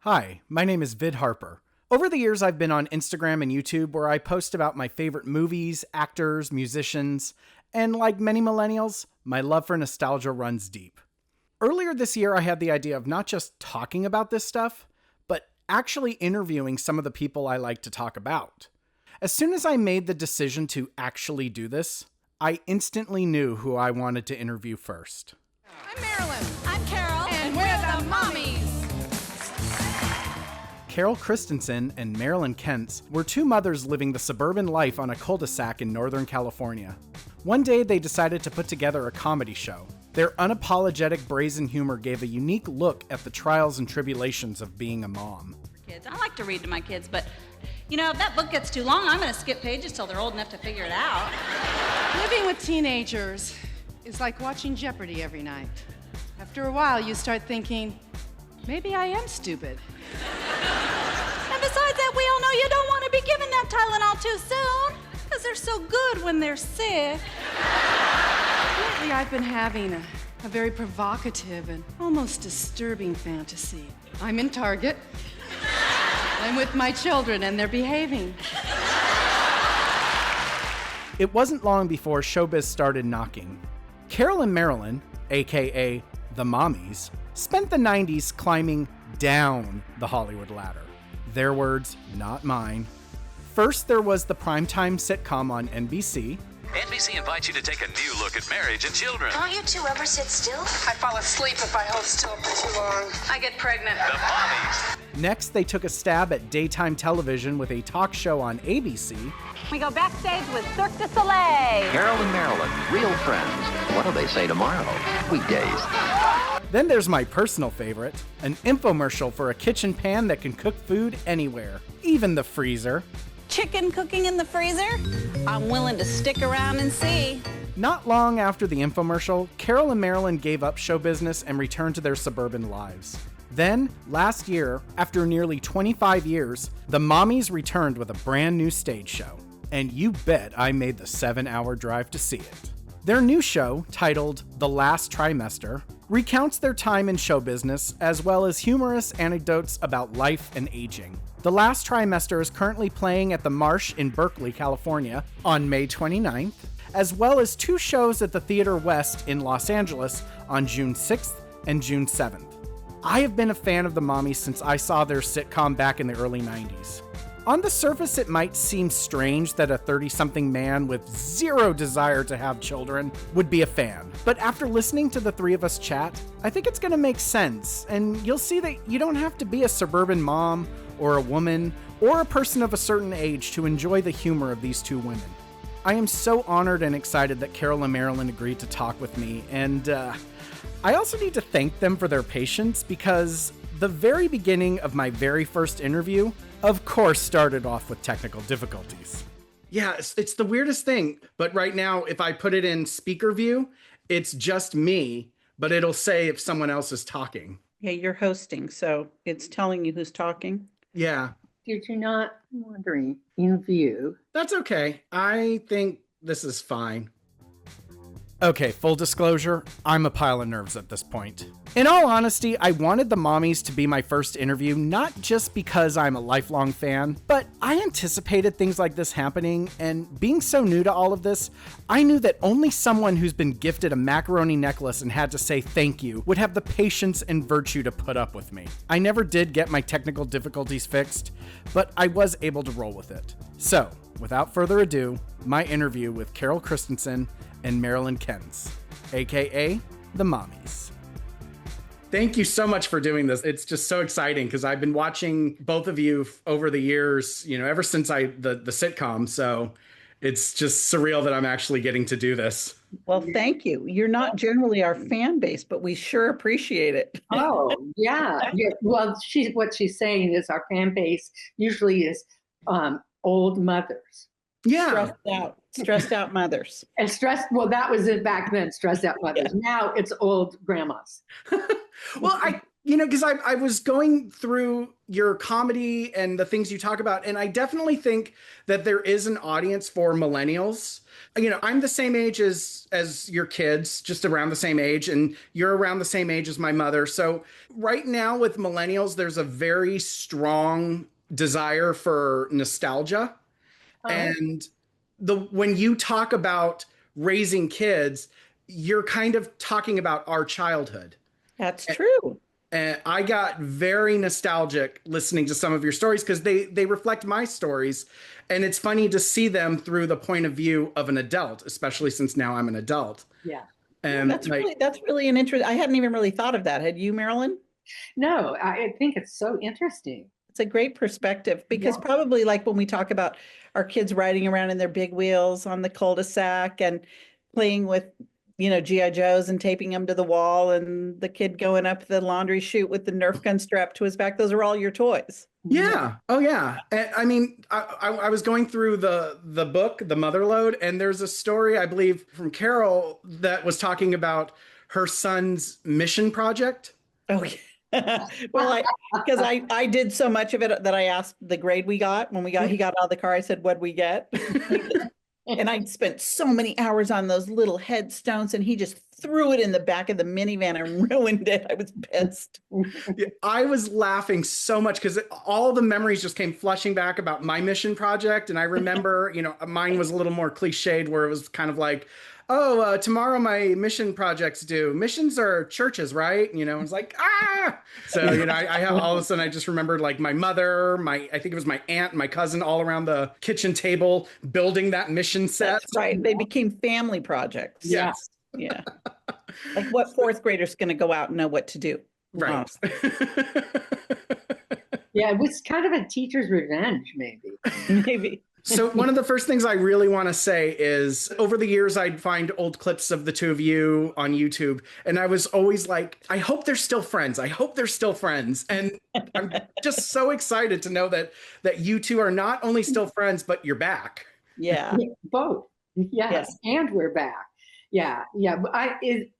Hi, my name is Vid Harper. Over the years, I've been on Instagram and YouTube where I post about my favorite movies, actors, musicians, and like many millennials, my love for nostalgia runs deep. Earlier this year, I had the idea of not just talking about this stuff, but actually interviewing some of the people I like to talk about. As soon as I made the decision to actually do this, I instantly knew who I wanted to interview first. I'm Marilyn. I'm Caryl. And we're the Mommies. Caryl Kristensen and Marilyn Kentz were two mothers living the suburban life on a cul-de-sac in Northern California. One day, they decided to put together a comedy show. Their unapologetic brazen humor gave a unique look at the trials and tribulations of being a mom. Kids, I like to read to my kids, but if that book gets too long, I'm going to skip pages till they're old enough to figure it out. Living with teenagers is like watching Jeopardy every night. After a while, you start thinking, maybe I am stupid. And besides that, we all know you don't want to be given that Tylenol too soon, because they're so good when they're sick. Lately, I've been having a very provocative and almost disturbing fantasy. I'm in Target. I'm with my children, and they're behaving. It wasn't long before showbiz started knocking. Caryl and Marilyn, aka the Mommies, spent the 90s climbing down the Hollywood ladder. Their words, not mine. First, there was the primetime sitcom on NBC. NBC invites you to take a new look at marriage and children. Don't you two ever sit still? I fall asleep if I hold still for too long. I get pregnant. The Mommies. Next, they took a stab at daytime television with a talk show on ABC. We go backstage with Cirque du Soleil. Caryl and Marilyn, real friends. What'll they say tomorrow? Weekdays. Then there's my personal favorite, an infomercial for a kitchen pan that can cook food anywhere, even the freezer. Chicken cooking in the freezer? I'm willing to stick around and see. Not long after the infomercial, Caryl and Marilyn gave up show business and returned to their suburban lives. Then, last year, after nearly 25 years, the Mommies returned with a brand new stage show. And you bet I made the 7-hour drive to see it. Their new show, titled The Last Trimester, recounts their time in show business as well as humorous anecdotes about life and aging. The Last Trimester is currently playing at the Marsh in Berkeley, California on May 29th, as well as 2 shows at the Theater West in Los Angeles on June 6th and June 7th. I have been a fan of the Mommies since I saw their sitcom back in the early 90s. On the surface, it might seem strange that a 30-something man with zero desire to have children would be a fan. But after listening to the three of us chat, I think it's going to make sense, and you'll see that you don't have to be a suburban mom or a woman or a person of a certain age to enjoy the humor of these two women. I am so honored and excited that Caryl and Marilyn agreed to talk with me, and I also need to thank them for their patience because the very beginning of my very first interview, of course, started off with technical difficulties. Yeah, it's the weirdest thing. But right now, if I put it in speaker view, it's just me, but it'll say if someone else is talking. Yeah, you're hosting, so it's telling you who's talking. Yeah. Did you not wondering in view? That's okay. I think this is fine. Okay, full disclosure, I'm a pile of nerves at this point. In all honesty, I wanted the Mommies to be my first interview, not just because I'm a lifelong fan, but I anticipated things like this happening, and being so new to all of this, I knew that only someone who's been gifted a macaroni necklace and had to say thank you would have the patience and virtue to put up with me. I never did get my technical difficulties fixed, but I was able to roll with it. So, without further ado, my interview with Caryl Kristensen and Marilyn Kentz, aka the Mommies. Thank you so much for doing this. It's just so exciting because I've been watching both of you over the years, ever since the sitcom. So it's just surreal that I'm actually getting to do this. Well, thank you. You're not generally our fan base, but we sure appreciate it. Oh, yeah. Well, what she's saying is our fan base usually is old mothers. Yeah. Stressed out mothers. And that was it back then, stressed out mothers. Yeah. Now it's old grandmas. Well, Because I was going through your comedy and the things you talk about, and I definitely think that there is an audience for millennials. I'm the same age as your kids, just around the same age, and you're around the same age as my mother. So right now with millennials, there's a very strong desire for nostalgia. And when you talk about raising kids, you're kind of talking about our childhood. That's true. And I got very nostalgic listening to some of your stories because they reflect my stories. And it's funny to see them through the point of view of an adult, especially since now I'm an adult. Yeah. And that's really an interest. I hadn't even really thought of that. Had you, Marilyn? No, I think it's so interesting. It's a great perspective because probably like when we talk about our kids riding around in their big wheels on the cul-de-sac and playing with, G.I. Joes and taping them to the wall and the kid going up the laundry chute with the Nerf gun strapped to his back. Those are all your toys. Yeah. Oh, yeah. And, I was going through the book, The Motherlode, and there's a story, I believe, from Caryl that was talking about her son's mission project. Oh, yeah. Well, because I did so much of it that I asked the grade we got when he got out of the car. I said, "What'd we get?" And I spent so many hours on those little headstones, and he just threw it in the back of the minivan and ruined it. I was pissed. Yeah, I was laughing so much because all the memories just came flushing back about my mission project. And I remember, mine was a little more cliched where it was kind of like, tomorrow my mission project's due. Missions are churches, right? It's like, ah! So, I have all of a sudden I just remembered like my mother, I think it was my aunt and my cousin all around the kitchen table building that mission set. That's right. They became family projects. Yes. Yeah. Like what fourth grader's going to go out and know what to do? Right. Yeah, it was kind of a teacher's revenge, maybe. Maybe. So one of the first things I really want to say is over the years, I'd find old clips of the two of you on YouTube. And I was always like, I hope they're still friends. I hope they're still friends. And I'm just so excited to know that you two are not only still friends, but you're back. Yeah. Both. Yes. And we're back. Yeah. Yeah.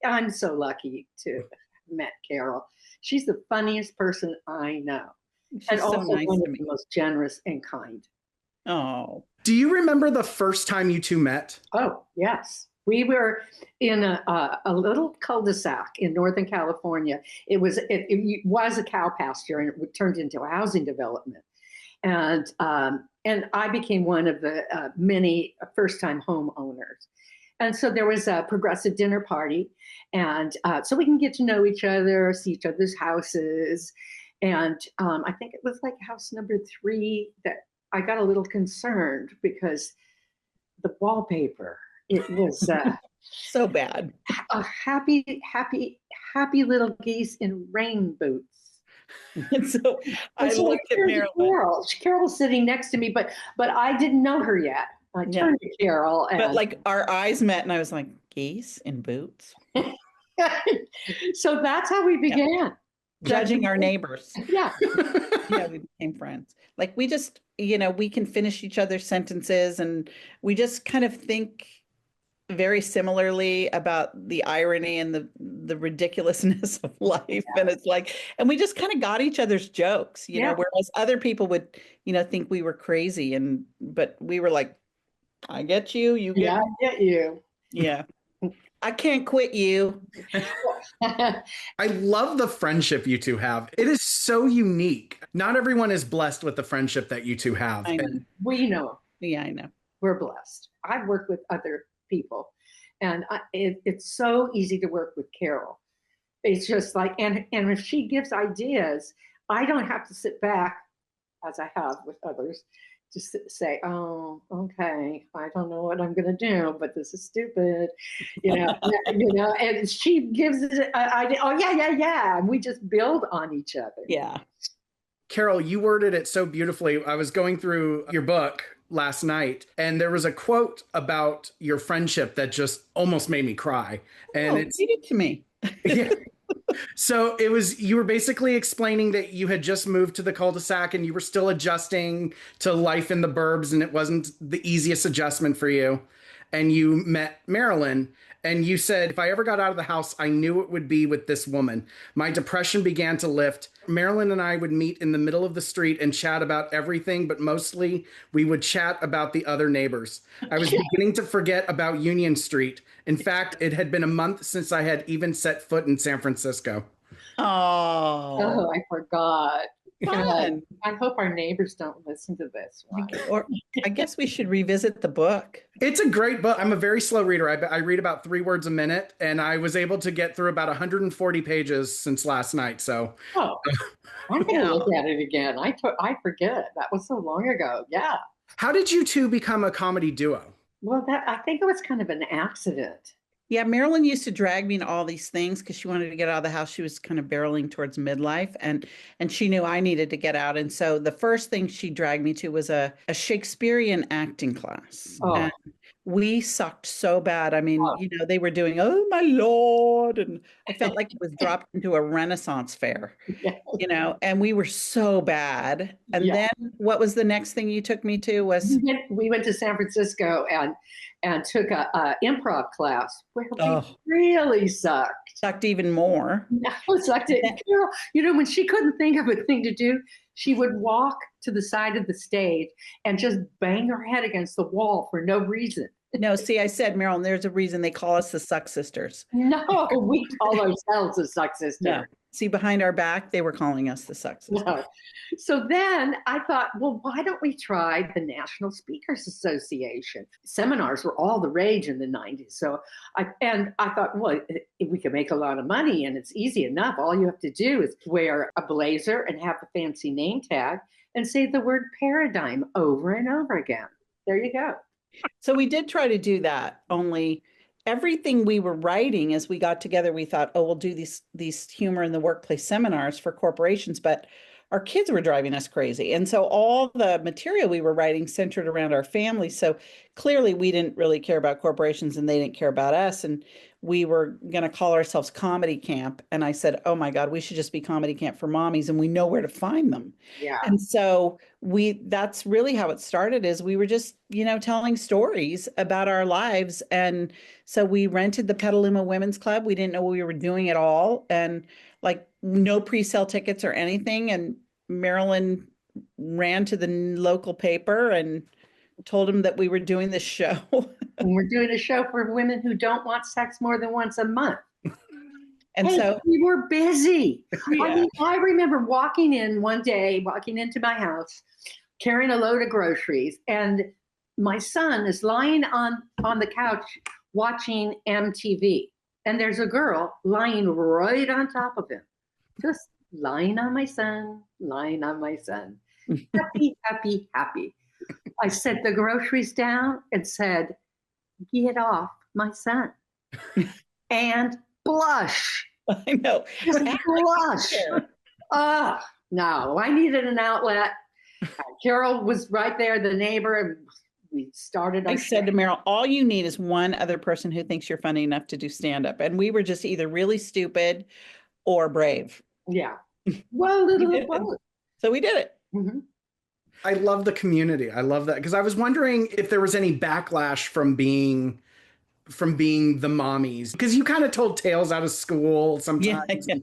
I'm so lucky to have met Caryl. She's the funniest person I know. She's and so also nice one to of me. the most generous and kind. Oh. Do you remember the first time you two met? Oh, yes. We were in a little cul-de-sac in Northern California. It was a cow pasture, and it turned into a housing development. And I became one of the many first-time homeowners. And so there was a progressive dinner party, and so we can get to know each other, see each other's houses. And I think it was like house number 3 that I got a little concerned because the wallpaper, it was so bad. A happy little geese in rain boots. And so I looked at Marilyn. Caryl was sitting next to me, but I didn't know her yet. I turned to Caryl. But like our eyes met and I was like, geese in boots? So that's how we began. Yeah. Judging our neighbors. Yeah. Yeah, we became friends. Like we just, we can finish each other's sentences and we just kind of think very similarly about the irony and the ridiculousness of life. Yeah. And it's like, and we just kind of got each other's jokes, you know, whereas other people would, think we were crazy but we were like, I get you, you get I get you. Yeah. I can't quit you. I love the friendship you two have. It is so unique. Not everyone is blessed with the friendship that you two have. I know. We know. Yeah, I know. We're blessed. I've worked with other people, and it's so easy to work with Caryl. It's just like, and if she gives ideas, I don't have to sit back, as I have with others, just say, oh, okay, I don't know what I'm going to do, but this is stupid, and she gives it an idea. Oh, yeah. And we just build on each other. Yeah. Caryl, you worded it so beautifully. I was going through your book last night, and there was a quote about your friendship that just almost made me cry. And read it to me. Yeah. So you were basically explaining that you had just moved to the cul-de-sac and you were still adjusting to life in the burbs, and it wasn't the easiest adjustment for you. And you met Marilyn, And you said, if I ever got out of the house, I knew it would be with this woman. My depression began to lift. Marilyn and I would meet in the middle of the street and chat about everything, but mostly we would chat about the other neighbors. I was beginning to forget about Union Street. In fact, it had been a month since I had even set foot in San Francisco. Oh, I forgot. Fun. I hope our neighbors don't listen to this one. Or I guess we should revisit the book. It's a great book. I'm a very slow reader. I read about 3 words a minute, and I was able to get through about 140 pages since last night. So, I'm going to look at it again. I forget. That was so long ago. Yeah. How did you two become a comedy duo? Well, I think it was kind of an accident. Yeah, Marilyn used to drag me to all these things because she wanted to get out of the house. She was kind of barreling towards midlife, and she knew I needed to get out. And so the first thing she dragged me to was a Shakespearean acting class. Oh. And we sucked so bad. I mean, they were doing, "Oh, my Lord." And I felt like it was dropped into a Renaissance fair, and we were so bad. And then what was the next thing you took me to was? We went to San Francisco and took a improv class where we really sucked. Sucked even more. No, sucked it. Carol, when she couldn't think of a thing to do, she would walk to the side of the stage and just bang her head against the wall for no reason. No, see, I said, Marilyn, there's a reason they call us the Suck Sisters. No, we call ourselves the Suck Sisters. No. See, behind our back, they were calling us the Suck Sisters. No. So then I thought, well, why don't we try the National Speakers Association? Seminars were all the rage in the 90s. So I thought, well, we can make a lot of money and it's easy enough. All you have to do is wear a blazer and have a fancy name tag and say the word paradigm over and over again. There you go. So we did try to do that, only everything we were writing as we got together, we thought, we'll do these humor in the workplace seminars for corporations, but our kids were driving us crazy. And so all the material we were writing centered around our family. So clearly we didn't really care about corporations and they didn't care about us. And we were going to call ourselves Comedy Camp. And I said, oh my God, we should just be Comedy Camp for Mommies and we know where to find them. Yeah. And so that's really how it started, is we were just, telling stories about our lives. And so we rented the Petaluma Women's Club. We didn't know what we were doing at all. And no pre-sale tickets or anything. And Marilyn ran to the local paper and told him that we were doing this show. And we're doing a show for women who don't want sex more than once a month. And so we were busy. Yeah. I remember walking into my house, carrying a load of groceries, and my son is lying on the couch watching MTV. And there's a girl lying right on top of him. Just lying on my son. Happy, happy, happy. I set the groceries down and said, get off my son. And blush. I know. Just blush. No, I needed an outlet. Caryl was right there, the neighbor, and we started. I said to Meryl, all you need is one other person who thinks you're funny enough to do stand-up. And we were just either really stupid or brave. Yeah. Well, little of both. So we did it. Mm-hmm. I love the community. I love that, because I was wondering if there was any backlash from being the mommies, because you kind of told tales out of school sometimes. Yeah.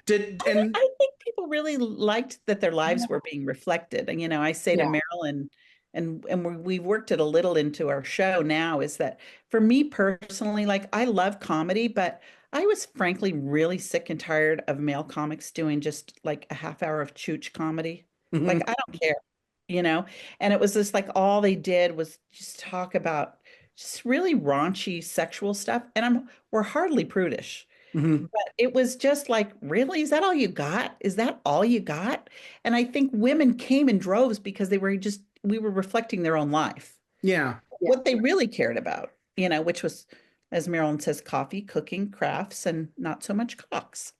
I think people really liked that their lives were being reflected. And I say to Marilyn, and we've worked it a little into our show now, is that for me personally, I love comedy, but I was frankly really sick and tired of male comics doing just a half hour of chooch comedy. Mm-hmm. I don't care, and it was just all they did was just talk about just really raunchy sexual stuff. And we're hardly prudish. Mm-hmm. But it was just really, is that all you got? Is that all you got? And I think women came in droves because we were reflecting their own life. Yeah. What they really cared about, which was, as Marilyn says, coffee, cooking, crafts, and not so much cocks.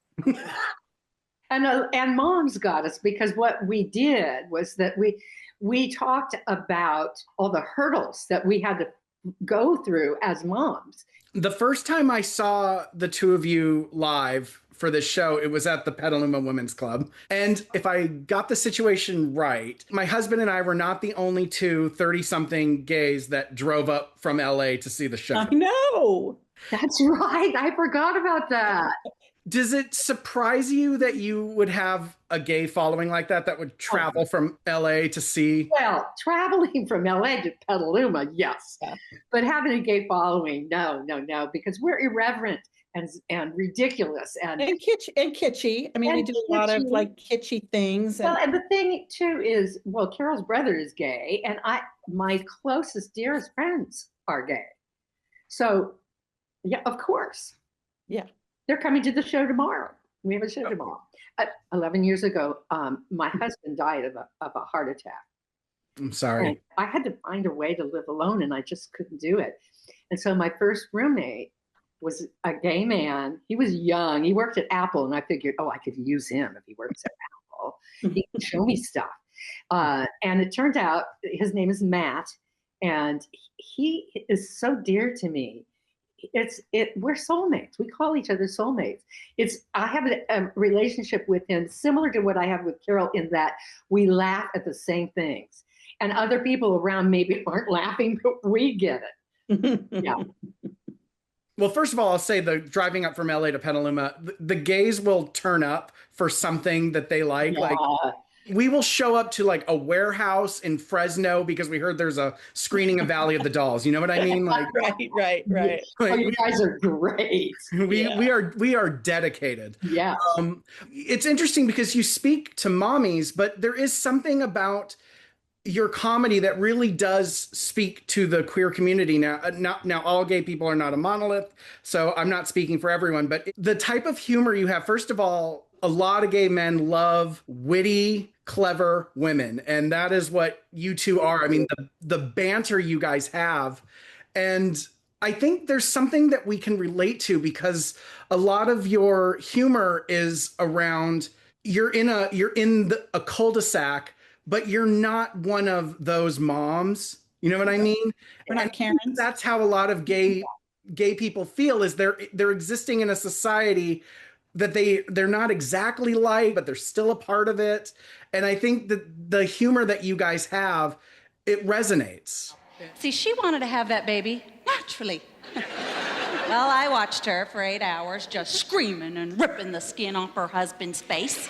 And moms got us, because what we did was that we talked about all the hurdles that we had to go through as moms. The first time I saw the two of you live for this show, it was at the Petaluma Women's Club. And if I got the situation right, my husband and I were not the only two 30-something gays that drove up from LA to see the show. I know. That's right. I forgot about that. Does it surprise you that you would have a gay following like that would travel from LA to see? Well, traveling from LA to Petaluma, yes. Yeah. But having a gay following, no, because we're irreverent and ridiculous and kitschy. I mean, we and do a lot of kitschy. like kitschy things. Well, and the thing too is, well, Carol's brother is gay, and my closest, dearest friends are gay. So, yeah, of course. Yeah. They're coming to the show tomorrow. We have a show tomorrow. 11 years ago, my husband died of a heart attack. I'm sorry. And I had to find a way to live alone, and I just couldn't do it. And so my first roommate was a gay man. He was young. He worked at Apple, and I figured, I could use him if he works at Apple. He can show me stuff. And it turned out his name is Matt, and he is so dear to me. We're soulmates. We call each other soulmates. I have a relationship with him similar to what I have with Caryl, in that we laugh at the same things, and other people around maybe aren't laughing, but we get it. Yeah. Well, first of all, I'll say the driving up from LA to Petaluma, the gays will turn up for something that they like. Yeah. Like, we will show up to like a warehouse in Fresno because we heard there's a screening of Valley of the Dolls. You know what I mean? Like, right. Like, you guys are great. We are dedicated. Yeah. It's interesting because you speak to mommies, but there is something about your comedy that really does speak to the queer community. Now, all gay people are not a monolith, so I'm not speaking for everyone, but the type of humor you have, first of all, a lot of gay men love witty, clever women, and that is what you two are. I mean, the banter you guys have, and I think there's something that we can relate to because a lot of your humor is around you're in a cul-de-sac, but you're not one of those moms. You know what I mean? We're not Karens. That's how a lot of gay people feel, is they're existing in a society that they're not exactly like, but they're still a part of it. And I think that the humor that you guys have, it resonates. See, she wanted to have that baby naturally. Well, I watched her for 8 hours just screaming and ripping the skin off her husband's face.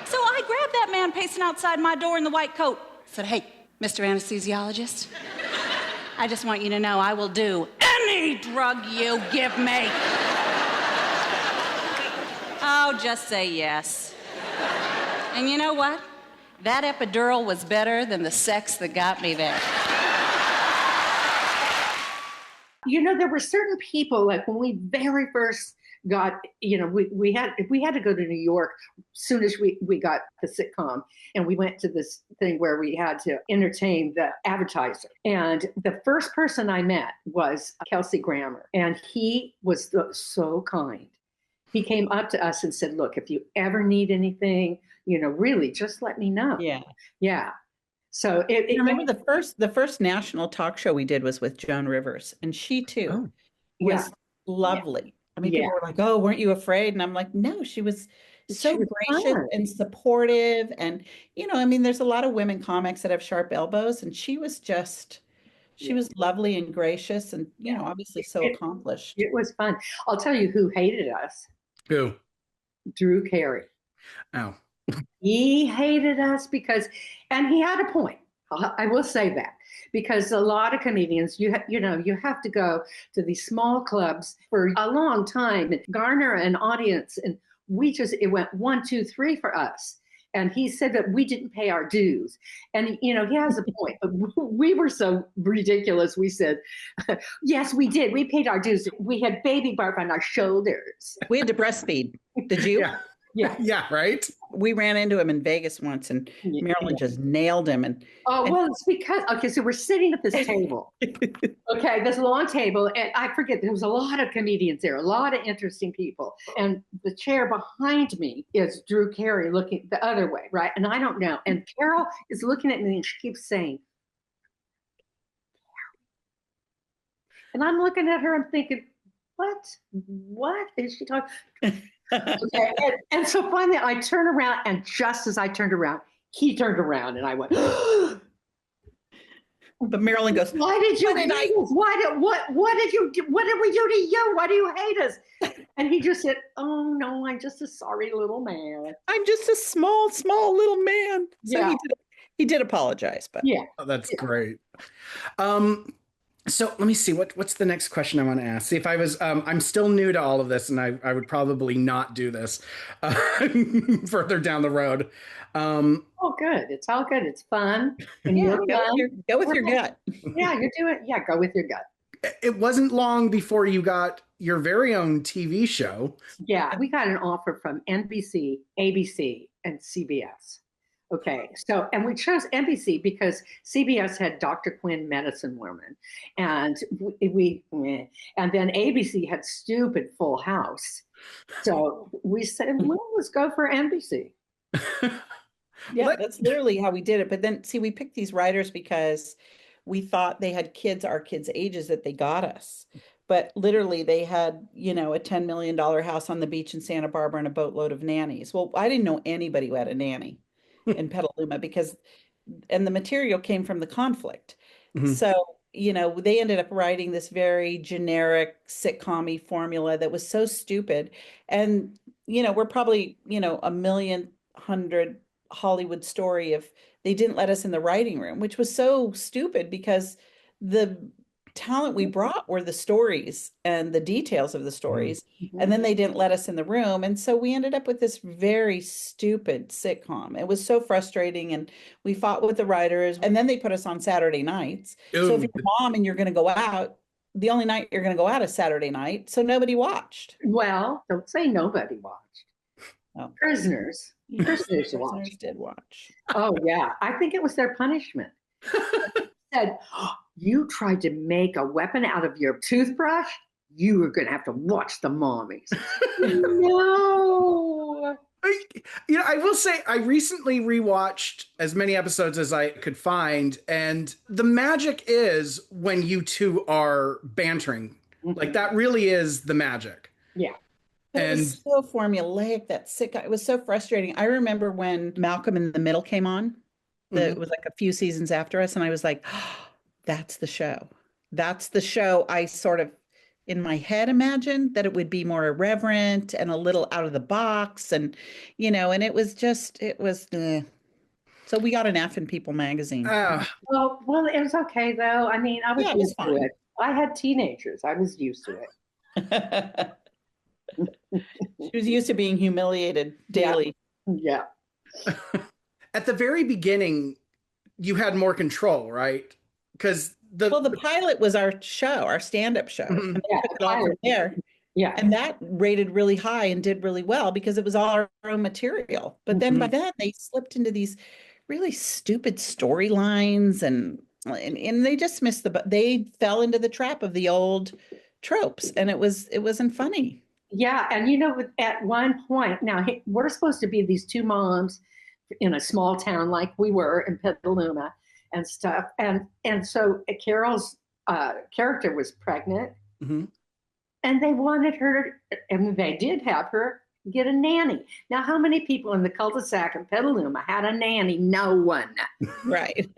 So I grabbed that man pacing outside my door in the white coat. Said, "Hey, Mr. Anesthesiologist, I just want you to know I will do any drug you give me." Oh, just say yes. And you know what? That epidural was better than the sex that got me there. You know, there were certain people, like when we very first got, we had to go to New York as soon as we got the sitcom, and we went to this thing where we had to entertain the advertiser. And the first person I met was Kelsey Grammer, and he was so kind. He came up to us and said, "Look, if you ever need anything, really just let me know." Yeah. So I remember the first national talk show we did was with Joan Rivers, and she too was lovely. Yeah. I mean, people were like, "Oh, weren't you afraid?" And I'm like, "No, she was so gracious and supportive." And, I mean, there's a lot of women comics that have sharp elbows, and she was lovely and gracious and, obviously so accomplished. It was fun. I'll tell you who hated us. Who? Drew Carey. Oh. He hated us and he had a point. I will say that, because a lot of comedians, you have to go to these small clubs for a long time and garner an audience. And it went 1, 2, 3 for us. And he said that we didn't pay our dues. And, he has a point. But we were so ridiculous. We said, yes, we did. We paid our dues. We had baby barf on our shoulders. We had to breastfeed. Did you? Yeah, right? We ran into him in Vegas once, and Marilyn just nailed him. It's because, so we're sitting at this table. Okay, this long table, and I forget, there was a lot of comedians there, a lot of interesting people. And the chair behind me is Drew Carey looking the other way, right? And I don't know. And Caryl is looking at me, and she keeps saying, and I'm looking at her, I'm thinking, what is she talking? Okay, and so finally I turn around, and just as I turned around, he turned around, and I went, But Marilyn goes, why did you "Why did hate us? What did you do? What did we do to you? Why do you hate us?" And he just said, "Oh no, I'm just a sorry little man." I'm just a small little man. So Yeah. he did apologize, but Yeah. Oh, that's great. So let me see what's the next question I want to ask. See if I was I'm still new to all of this, and I would probably not do this further down the road. Oh, good. It's all good. It's fun. And yeah, you're fun. go with your gut. Yeah, you're doing. Yeah, go with your gut. It wasn't long before you got your very own TV show. Yeah, we got an offer from NBC, ABC, and CBS. Okay, so, and we chose NBC because CBS had Dr. Quinn, Medicine Woman, and and then ABC had stupid Full House. So we said, well, let's go for NBC. Yeah, that's literally how we did it. But then, see, we picked these writers because we thought they had kids our kids' ages that they got us. But literally, they had, a $10 million house on the beach in Santa Barbara and a boatload of nannies. Well, I didn't know anybody who had a nanny in Petaluma and the material came from the conflict. Mhm. So, they ended up writing this very generic sitcom-y formula that was so stupid. And, we're probably, a million hundred Hollywood story if they didn't let us in the writing room, which was so stupid because the talent we brought were the stories and the details of the stories. And then they didn't let us in the room. And so we ended up with this very stupid sitcom. It was so frustrating. And we fought with the writers, and then they put us on Saturday nights. So if you're a mom and you're going to go out, the only night you're going to go out is Saturday night. So nobody watched. Well, don't say nobody watched. Oh. Prisoners Prisoners watched. did watch. Oh yeah, I think it was their punishment. Said, oh, you tried to make a weapon out of your toothbrush? You were going to have to watch the Mommies. No. I will say I recently rewatched as many episodes as I could find, and the magic is when you two are bantering. Like that really is the magic. Yeah. But it was so formulaic, that sitcom. It was so frustrating. I remember when Malcolm in the Middle came on. It was like a few seasons after us, and I was like, oh, that's the show. That's the show. I sort of, in my head, imagined that it would be more irreverent and a little out of the box, and and it was. So we got an F in People magazine. Well, it was okay though. I mean, I was used to it. I had teenagers. I was used to it. She was used to being humiliated daily. Yeah. At the very beginning, you had more control, right? Because the pilot was our show, our stand-up show. And they took it off from there. Yeah. And that rated really high and did really well because it was all our own material. But then by then they slipped into these really stupid storylines and they just missed they fell into the trap of the old tropes, and it wasn't funny. Yeah, and at one point, now we're supposed to be these two moms in a small town like we were in Petaluma and stuff, and so Carol's character was pregnant, and they wanted her, and they did have her get a nanny. Now, how many people in the cul-de-sac in Petaluma had a nanny? No one. Right.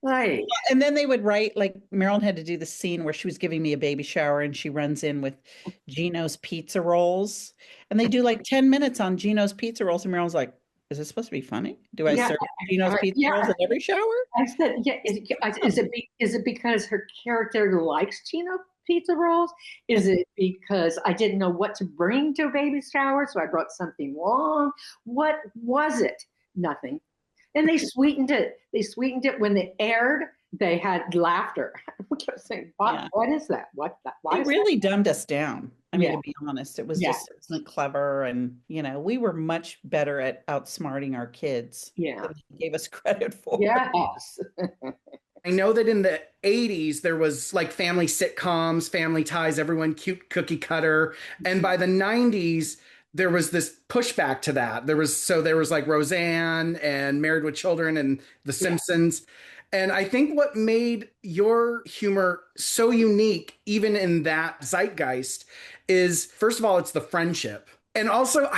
Right. And then they would write, like Marilyn had to do the scene where she was giving me a baby shower and she runs in with Gino's pizza rolls. And they do like 10 minutes on Gino's pizza rolls. And Marilyn's like, is this supposed to be funny? Do I serve Gino's pizza rolls in every shower? I said, yeah. Is it because her character likes Gino pizza rolls? Is it because I didn't know what to bring to a baby shower, so I brought something wrong? What was it? Nothing. And they sweetened it. When they aired. They had laughter. We kept saying, what is that? Why it really dumbed us down. I mean, to be honest, it was just, it wasn't clever. And, we were much better at outsmarting our kids. Yeah. Than they gave us credit for. Yes. I know that in the 80s, there was like family sitcoms, Family Ties, everyone cute cookie cutter. And by the 90s, there was this pushback to that. There was like Roseanne and Married with Children and The Simpsons. And I think what made your humor so unique, even in that zeitgeist, is first of all, it's the friendship. And also,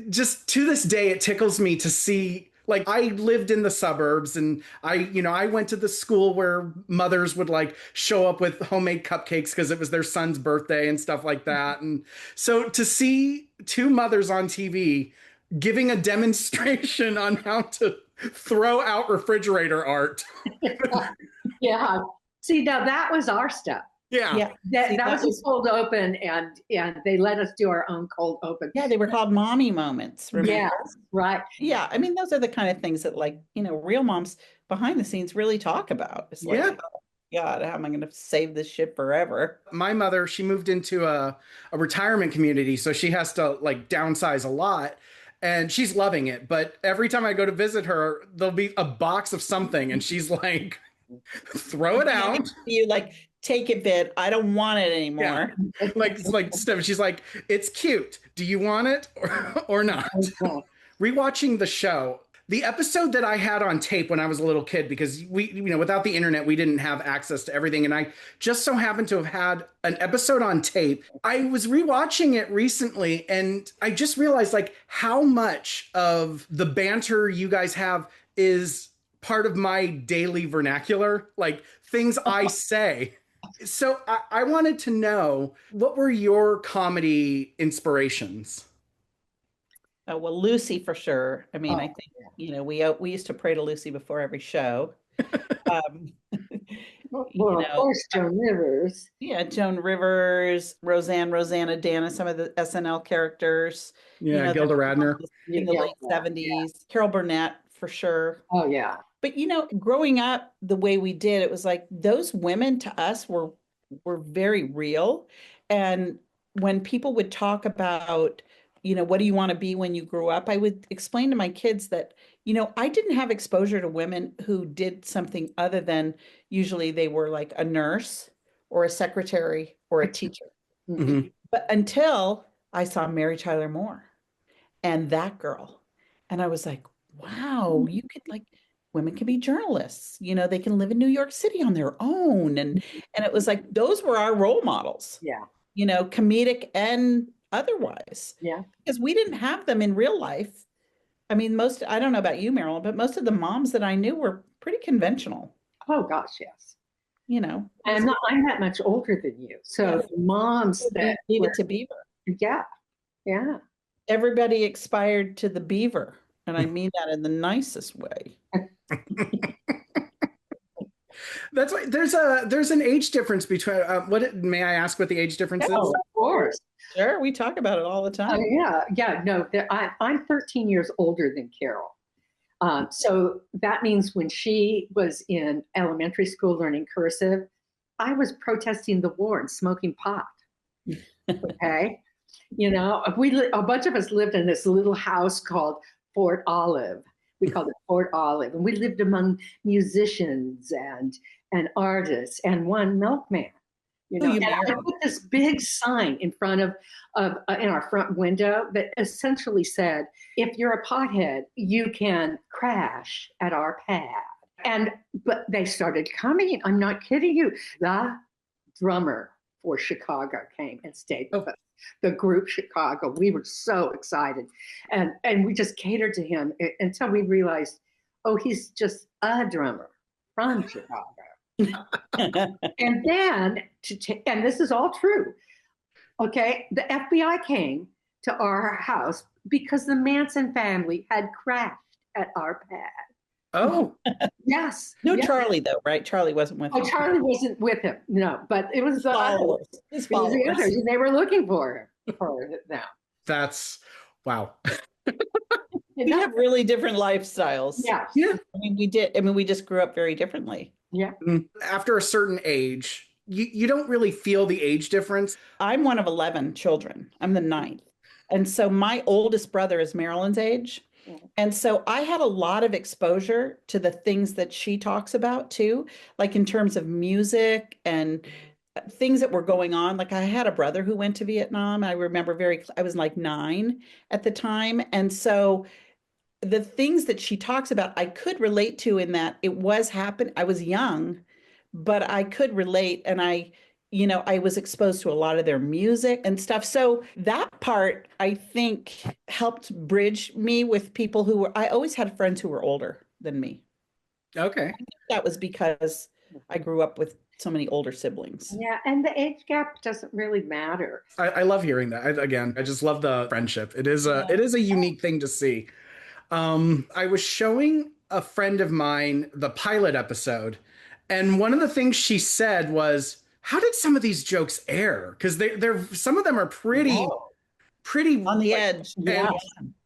just to this day, it tickles me to see Like I lived in the suburbs and I went to the school where mothers would like show up with homemade cupcakes because it was their son's birthday and stuff like that. And so to see two mothers on TV giving a demonstration on how to throw out refrigerator art. Yeah. See, now that was our stuff. Yeah. That was a cold open, and they let us do our own cold open. Yeah, they were called mommy moments. Remember? Yeah, right. Yeah, I mean, those are the kind of things that, like, real moms behind the scenes really talk about. It's like, oh, God, how am I going to save this shit forever? My mother, she moved into a retirement community, so she has to like downsize a lot. And she's loving it. But every time I go to visit her, there'll be a box of something, and she's like, throw it out. You like, take it, Vid. I don't want it anymore. Yeah. like Steph, she's like, it's cute. Do you want it or not? Rewatching the show, the episode that I had on tape when I was a little kid, because we, without the internet, we didn't have access to everything. And I just so happened to have had an episode on tape. I was rewatching it recently and I just realized like how much of the banter you guys have is part of my daily vernacular, like things I say. So I wanted to know, what were your comedy inspirations? Well, Lucy for sure. I mean, I think, we used to pray to Lucy before every show. Well, of course, Joan Rivers. Yeah, Joan Rivers, Rosanna Dana, some of the SNL characters. Yeah, Gilda Radner. In the late 70s. Carol Burnett for sure. Oh, yeah. But, growing up the way we did, it was like those women to us were very real. And when people would talk about, what do you want to be when you grow up? I would explain to my kids that, I didn't have exposure to women who did something other than usually they were like a nurse or a secretary or a teacher. Mm-hmm. But until I saw Mary Tyler Moore and that girl. And I was like, wow, you could women can be journalists, they can live in New York City on their own. And it was like, those were our role models. Yeah. Comedic and otherwise. Yeah. Because we didn't have them in real life. I mean, I don't know about you, Marilyn, but most of the moms that I knew were pretty conventional. Oh gosh, yes. And I'm that much older than you. So the moms that leave it to Beaver. Yeah. Yeah. Everybody expired to the Beaver. And I mean that in the nicest way. That's why there's an age difference between may I ask what the age difference is? Of course. Sure, we talk about it all the time. Yeah. No, I'm 13 years older than Caryl. So that means when she was in elementary school learning cursive, I was protesting the war and smoking pot. Okay. A bunch of us lived in this little house called Fort Olive. We called it Fort Olive. And we lived among musicians and artists and one milkman. And I put this big sign in front of in our front window that essentially said, if you're a pothead, you can crash at our pad. But they started coming. I'm not kidding you. The drummer for Chicago came and stayed with us. The group Chicago. We were so excited. And we just catered to him until we realized, he's just a drummer from Chicago. And then, and this is all true, okay, the FBI came to our house because the Manson family had crashed at our pad. Oh. Yes. No, yes. Charlie, though, right? Charlie wasn't with him. Oh, Charlie wasn't with him, no, but it was the followers. His followers. The others, and they were looking for them. That's, wow. We have really different lifestyles. Yeah. I mean, we did. I mean, we just grew up very differently. Yeah. After a certain age, you don't really feel the age difference. I'm one of 11 children. I'm the 9th. And so my oldest brother is Marilyn's age. And so I had a lot of exposure to the things that she talks about too, like in terms of music and things that were going on. Like I had a brother who went to Vietnam. I remember I was like 9 at the time. And so the things that she talks about, I could relate to in that it was happening. I was young, but I could relate. And I I was exposed to a lot of their music and stuff. So that part, I think, helped bridge me with people I always had friends who were older than me. Okay. I think that was because I grew up with so many older siblings. Yeah, and the age gap doesn't really matter. I love hearing that. I just love the friendship. It is a unique thing to see. I was showing a friend of mine the pilot episode, and one of the things she said was, "How did some of these jokes air? Because they're some of them are pretty on the edge." Yeah.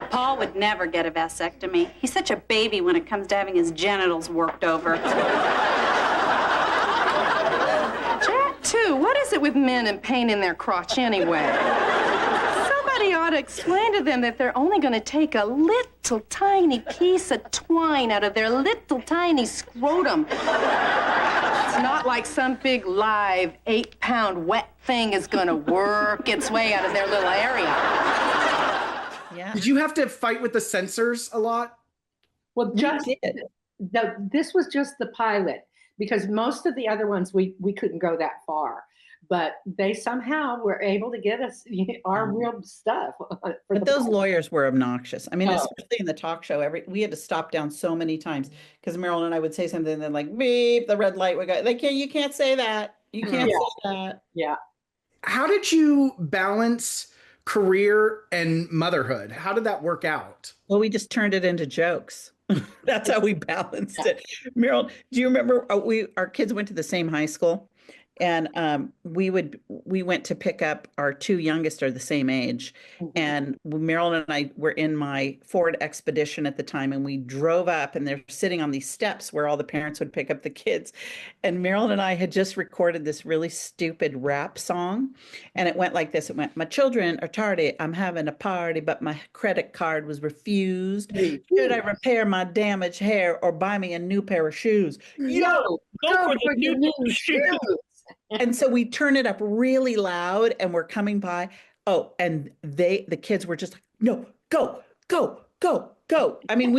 Paul would never get a vasectomy. He's such a baby when it comes to having his genitals worked over. Jack, too, what is it with men and pain in their crotch anyway? Somebody ought to explain to them that they're only going to take a little tiny piece of twine out of their little tiny scrotum. It's not like some big live 8-pound wet thing is going to work its way out of their little area. Yeah. Did you have to fight with the censors a lot? Well, this was just the pilot, because most of the other ones we couldn't go that far, but they somehow were able to get us our real stuff. But those lawyers were obnoxious. I mean, especially in the talk show, we had to stop down so many times because Marilyn and I would say something, and then like beep, the red light would go. You can't say that. You can't say that. Yeah. How did you balance career and motherhood? How did that work out? Well, we just turned it into jokes. That's how we balanced it. Meryl, do you remember our kids went to the same high school, and we went to pick up our two youngest are the same age, and Marilyn and I were in my Ford Expedition at the time, and we drove up, and they're sitting on these steps where all the parents would pick up the kids, and Marilyn and I had just recorded this really stupid rap song, and it went like this. It went, "My children are tardy. I'm having a party, but my credit card was refused. Should I repair my damaged hair or buy me a new pair of shoes?" Yo, go for the new shoes. And so we turn it up really loud, and we're coming by. Oh, and the kids were just like, "No, go, go, go, go." I mean,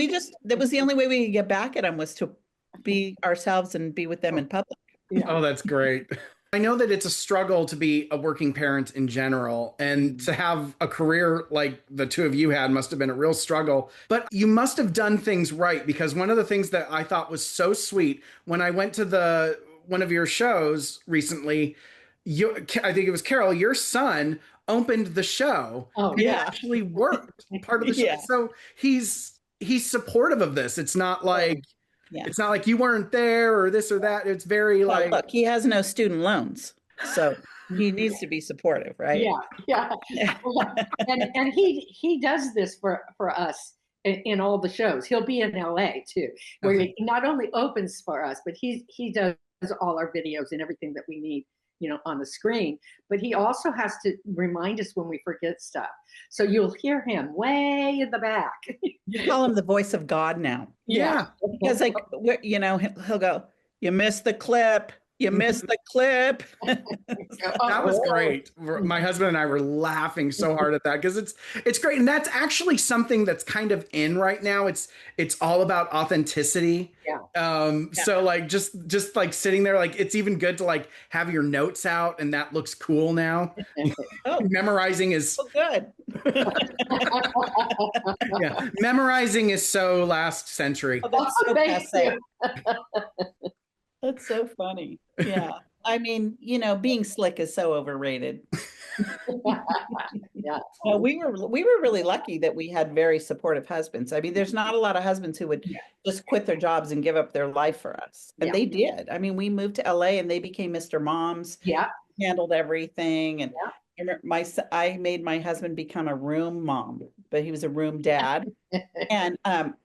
that was the only way we could get back at them, was to be ourselves and be with them in public. Yeah. Oh, that's great. I know that it's a struggle to be a working parent in general, and to have a career like the two of you had must have been a real struggle. But you must have done things right, because one of the things that I thought was so sweet when I went to one of your shows recently, I think it was Caryl, your son opened the show. Oh, and yeah. actually worked part of the show. Yeah. So he's supportive of this. It's not like it's not like you weren't there or this or that. It's very Well, like, look, he has no student loans, so he needs to be supportive, right? Yeah. and he does this for us in all the shows. He'll be in LA too, where he not only opens for us, but he does all our videos and everything that we need, on the screen. But he also has to remind us when we forget stuff. So you'll hear him way in the back. You call him the voice of God now. yeah. Because he'll go, "You missed the clip. You missed the clip." That was great. My husband and I were laughing so hard at that, because it's great. And that's actually something that's kind of in right now. It's all about authenticity. Yeah. So like just like sitting there, like it's even good to like have your notes out, and that looks cool now. Memorizing is good. yeah. Memorizing is so last century. That's so Thank passe. That's so funny. Yeah. I mean, being slick is so overrated. Yeah. No, we were really lucky that we had very supportive husbands. I mean, there's not a lot of husbands who would just quit their jobs and give up their life for us. And they did. I mean, we moved to LA and they became Mr. Moms. Yeah. Handled everything. And I made my husband become a room mom, but he was a room dad. And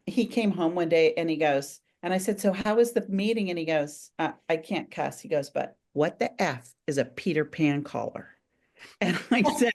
he came home one day and he goes, and I said, "So how was the meeting?" And he goes, "I can't cuss." He goes, "But what the F is a Peter Pan collar?" And I said,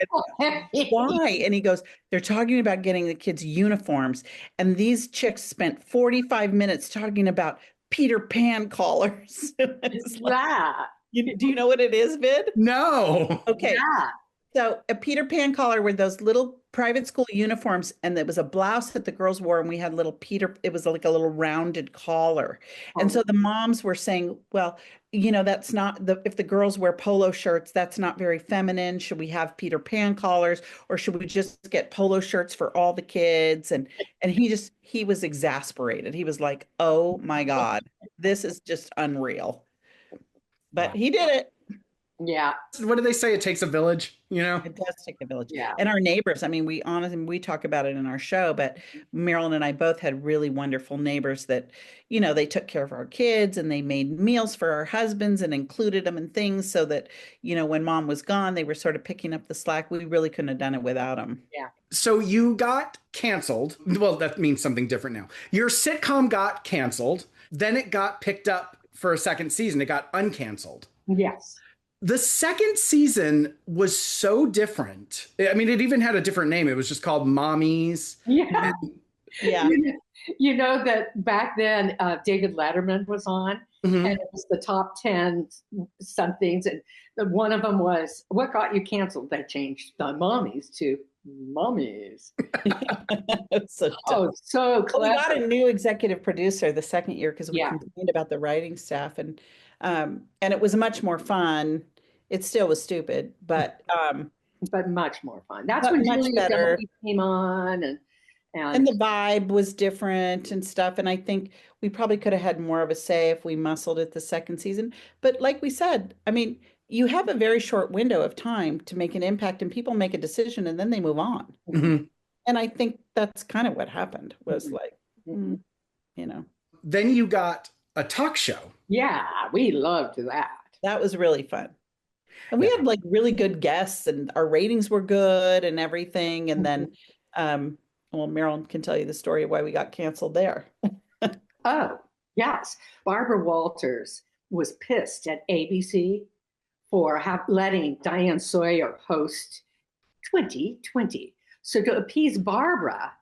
"Why?" And he goes, "They're talking about getting the kids uniforms. And these chicks spent 45 minutes talking about Peter Pan collars." It's that. Do you know what it is, Vid? No. Okay. Yeah. So a Peter Pan collar were those little private school uniforms, and there was a blouse that the girls wore, and we had it was like a little rounded collar. And so the moms were saying, well, that's not if the girls wear polo shirts, that's not very feminine. Should we have Peter Pan collars, or should we just get polo shirts for all the kids? And he was exasperated. He was like, oh my God, this is just unreal. But he did it. Yeah. What do they say? It takes a village, It does take a village. Yeah. And our neighbors, I mean, we talk about it in our show, but Marilyn and I both had really wonderful neighbors that, they took care of our kids and they made meals for our husbands and included them in things so that, when mom was gone, they were sort of picking up the slack. We really couldn't have done it without them. Yeah. So you got canceled. Well, that means something different now. Your sitcom got canceled. Then it got picked up for a second season. It got uncanceled. Yes. The second season was so different. I mean, it even had a different name. It was just called Mommies. Yeah. Yeah. You know that back then David Letterman was on, and it was the top 10 somethings. And one of them was, what got you canceled? They changed the Mommies to Mommies. So clever. Well, we got a new executive producer the second year because we Yeah. complained about the writing staff, and it was much more fun. It still was stupid, but much more fun. That's but when much Julia better. Dunley came on, And the vibe was different and stuff. And I think we probably could have had more of a say if we muscled it the second season. But like we said, I mean, you have a very short window of time to make an impact, and people make a decision and then they move on. Mm-hmm. And I think that's kind of what happened, was like, Then you got a talk show. Yeah, we loved that. That was really fun. And we had like really good guests, and our ratings were good and everything. And then, well, Marilyn can tell you the story of why we got canceled there. Oh, yes. Barbara Walters was pissed at ABC for letting Diane Sawyer host 2020. So to appease Barbara,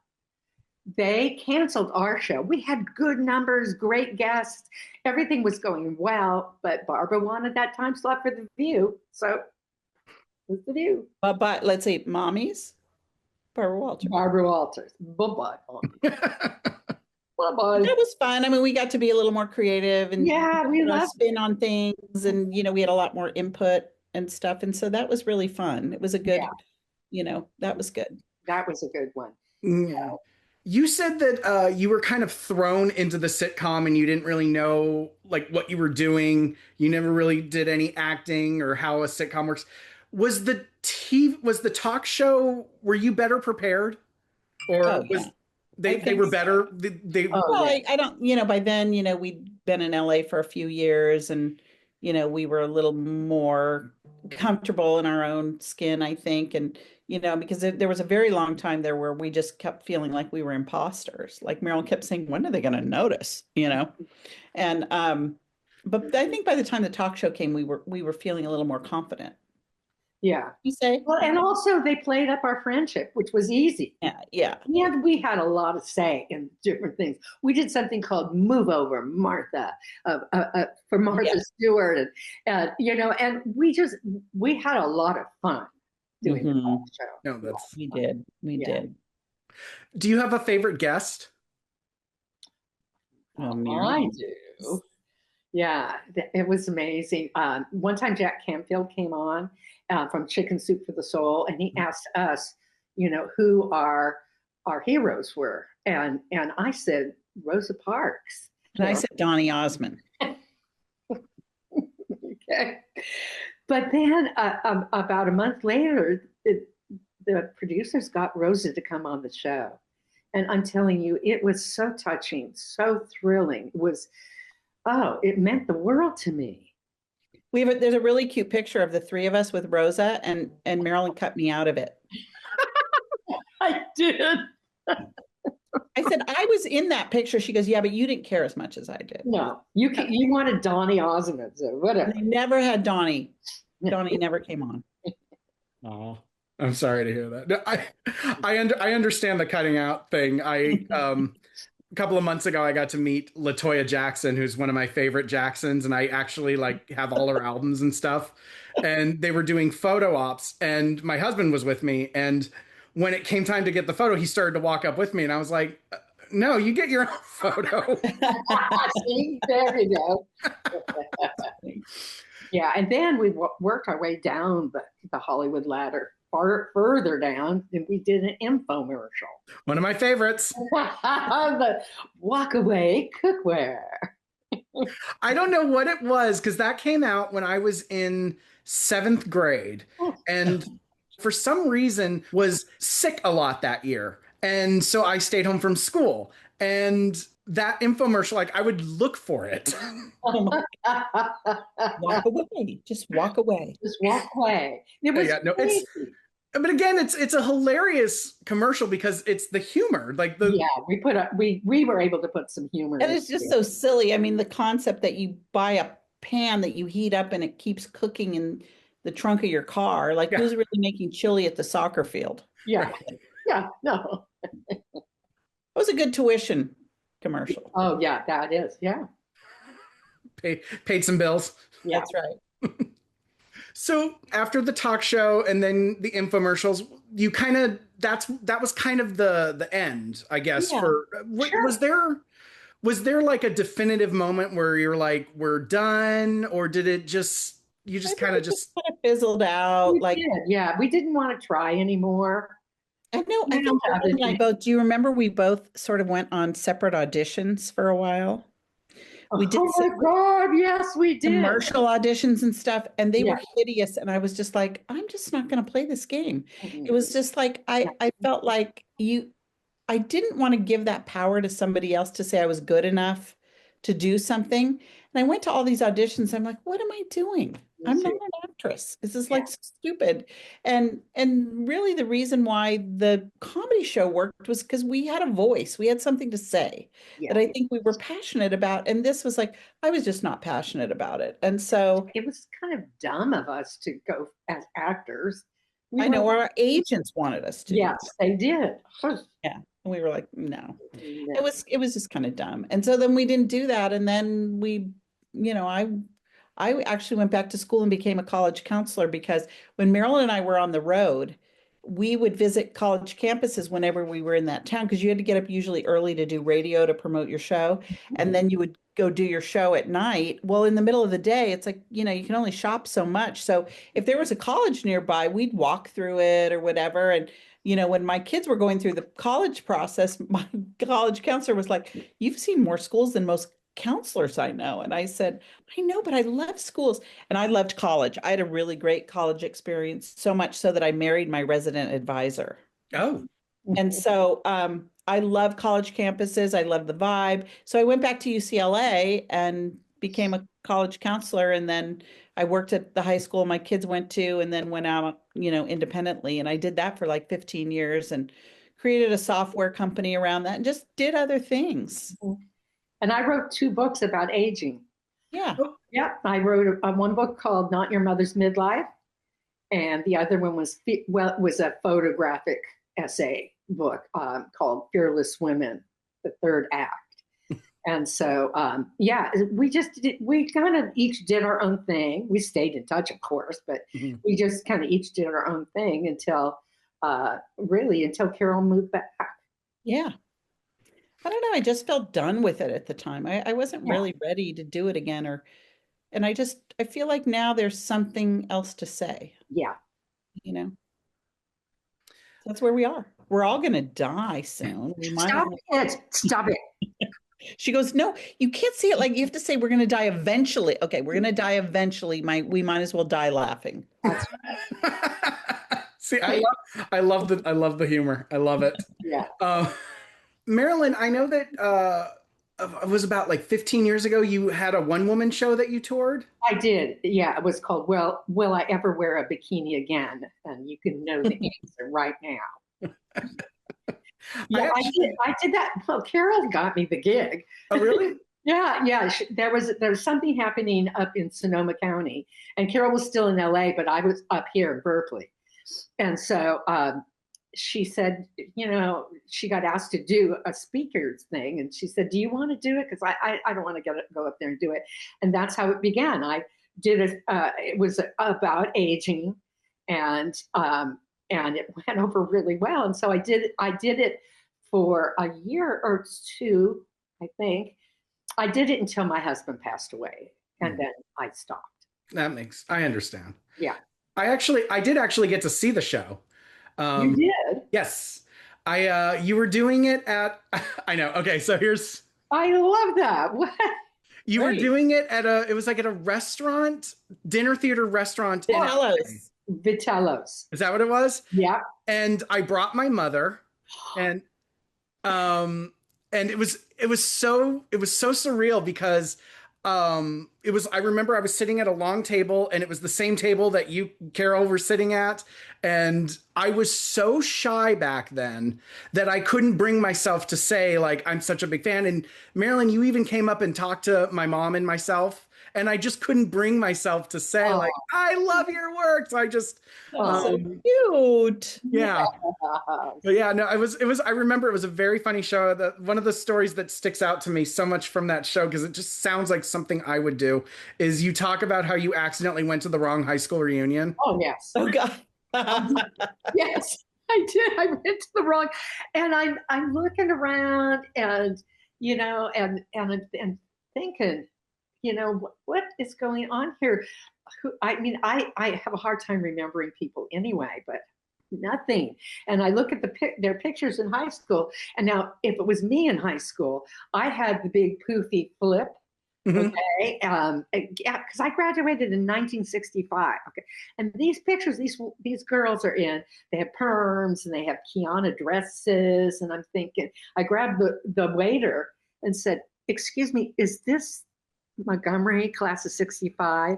they canceled our show. We had good numbers, great guests. Everything was going well, but Barbara wanted that time slot for The View. So it was The View. But let's see, Mommies? Barbara Walters. Barbara Walters. Bye-bye. Bye-bye. That was fun. I mean, we got to be a little more creative and we loved spin on things, and we had a lot more input and stuff. And so that was really fun. It was a good, that was good. That was a good one. Yeah. You said that you were kind of thrown into the sitcom and you didn't really know like what you were doing. You never really did any acting or how a sitcom works. Was the talk show, were you better prepared? Or they were better? I don't, by then, we'd been in LA for a few years, and, we were a little more comfortable in our own skin, I think. And, because there was a very long time there where we just kept feeling like we were imposters. Like Marilyn kept saying, when are they going to notice, And, but I think by the time the talk show came, we were feeling a little more confident. Yeah. You say? Well, and also they played up our friendship, which was easy. Yeah. And we had a lot of say in different things. We did something called Move Over Martha for Martha Stewart. And we had a lot of fun doing the talk show. No, we did. We did. Do you have a favorite guest? I do. Yeah, it was amazing. One time Jack Canfield came on from Chicken Soup for the Soul, and he asked us, who our heroes were. And I said, Rosa Parks. And I said, Donny Osmond. Okay. But then about a month later, the producers got Rosa to come on the show. And I'm telling you, it was so touching, so thrilling. It meant the world to me. There's a really cute picture of the three of us with Rosa, and Marilyn cut me out of it. I did. I said, I was in that picture. She goes, yeah, but you didn't care as much as I did. No, you wanted Donny Osmond, so whatever. They never had Donny. Donny never came on. Oh, I'm sorry to hear that. No, I understand the cutting out thing. A couple of months ago, I got to meet LaToya Jackson, who's one of my favorite Jacksons, and I actually have all her albums and stuff. And they were doing photo ops, and my husband was with me, and when it came time to get the photo, he started to walk up with me, and I was like, no, you get your own photo. See, there we go. Yeah, and then we worked our way down the Hollywood ladder, further down, and we did an infomercial. One of my favorites. The walk away cookware. I don't know what it was, because that came out when I was in 7th grade, and for some reason was sick a lot that year. And so I stayed home from school, and that infomercial, like, I would look for it. Walk away. Just walk away. Just walk away. It was crazy. But again, it's a hilarious commercial because it's the humor. Like we were able to put some humor. And it's just so silly. I mean, the concept that you buy a pan that you heat up and it keeps cooking in the trunk of your car. Like, who's really making chili at the soccer field? Yeah. Yeah. No. It was a good tuition commercial. Oh yeah, that is. Yeah. Paid some bills. Yeah. That's right. So after the talk show and then the infomercials, you kind of that was kind of the end, I guess. Yeah, sure. Was there like a definitive moment where you're like, we're done, or did it just kind of fizzled out? We didn't want to try anymore. I know. I think Marlyn and I both. Do you remember we both sort of went on separate auditions for a while? We did. Oh my God! Yes, we did commercial auditions and stuff, and they were hideous. And I was just like, I'm just not going to play this game. Mm-hmm. It was just like I felt like I didn't want to give that power to somebody else to say I was good enough to do something. And I went to all these auditions. I'm like, what am I doing? I'm not an actress. This is like so stupid. And really the reason why the comedy show worked was because we had a voice. We had something to say that I think we were passionate about. And this was like, I was just not passionate about it. And so it was kind of dumb of us to go as actors. I know our agents wanted us to. Yes, they did. Yeah. And we were like, no. It was just kind of dumb. And so then we didn't do that. And then we, I actually went back to school and became a college counselor, because when Marilyn and I were on the road, we would visit college campuses whenever we were in that town, because you had to get up usually early to do radio to promote your show. Mm-hmm. And then you would go do your show at night. Well, in the middle of the day, it's like, you can only shop so much. So if there was a college nearby, we'd walk through it or whatever. And when my kids were going through the college process, my college counselor was like, you've seen more schools than most counselors I know. And I said, I know, but I love schools. And I loved college. I had a really great college experience, so much so that I married my resident advisor. Oh. And so I love college campuses. I love the vibe. So I went back to UCLA and became a college counselor. And then I worked at the high school my kids went to, and then went out, independently. And I did that for like 15 years and created a software company around that and just did other things. And I wrote 2 books about aging. Yeah. Yeah. I wrote one book called Not Your Mother's Midlife. And the other one was a photographic essay book called Fearless Women, the Third Act. And so, we kind of each did our own thing. We stayed in touch, of course, but we just kind of each did our own thing until Caryl moved back. Yeah. I don't know. I just felt done with it at the time. I wasn't really ready to do it again, and I feel like now there's something else to say. Yeah. That's where we are. We're all going to die soon. Stop it. She goes, no, you can't see it. Like, you have to say we're going to die eventually. Okay. We're going to die eventually. We might as well die laughing. See, I love the humor. I love it. Yeah. Marilyn, I know that it was about like 15 years ago, you had a one-woman show that you toured? I did. Yeah, it was called Will I Ever Wear a Bikini Again? And you can know the answer right now. I did that. Well, Caryl got me the gig. Oh, really? Yeah. There was something happening up in Sonoma County, and Caryl was still in LA, but I was up here in Berkeley. And so she said, she got asked to do a speakers thing. And she said, do you want to do it? Because I don't want to go up there and do it. And that's how it began. I did it. It was about aging. And and it went over really well. And so I did it for a year or two, I think. I did it until my husband passed away, and then I stopped. I understand. Yeah. I did actually get to see the show. You did? Yes. You were doing it at, I know. Okay. So I love that. What? You were doing it it was like at a restaurant, dinner theater restaurant. Vitello's. Is that what it was? Yeah. And I brought my mother, and it was so surreal because I remember I was sitting at a long table, and it was the same table that you, Caryl, were sitting at. And I was so shy back then that I couldn't bring myself to say, like, I'm such a big fan. And Marilyn, you even came up and talked to my mom and myself, and I just couldn't bring myself to say, like, I love your work. So I just, so cute. Yeah. But yeah, no, I remember it was a very funny show. One of the stories that sticks out to me so much from that show, because it just sounds like something I would do, is you talk about how you accidentally went to the wrong high school reunion. Oh, yes. Oh, God. Yes, I did. I went to the wrong, and I'm looking around, and and thinking, what is going on here? I have a hard time remembering people anyway, but nothing. And I look at their pictures in high school, and now if it was me in high school, I had the big poofy flip. Okay. Yeah, because I graduated in 1965. Okay. And these pictures, these girls are in, they have perms and they have Kiana dresses. And I'm thinking, I grabbed the waiter and said, "Excuse me, is this Montgomery, class of 65?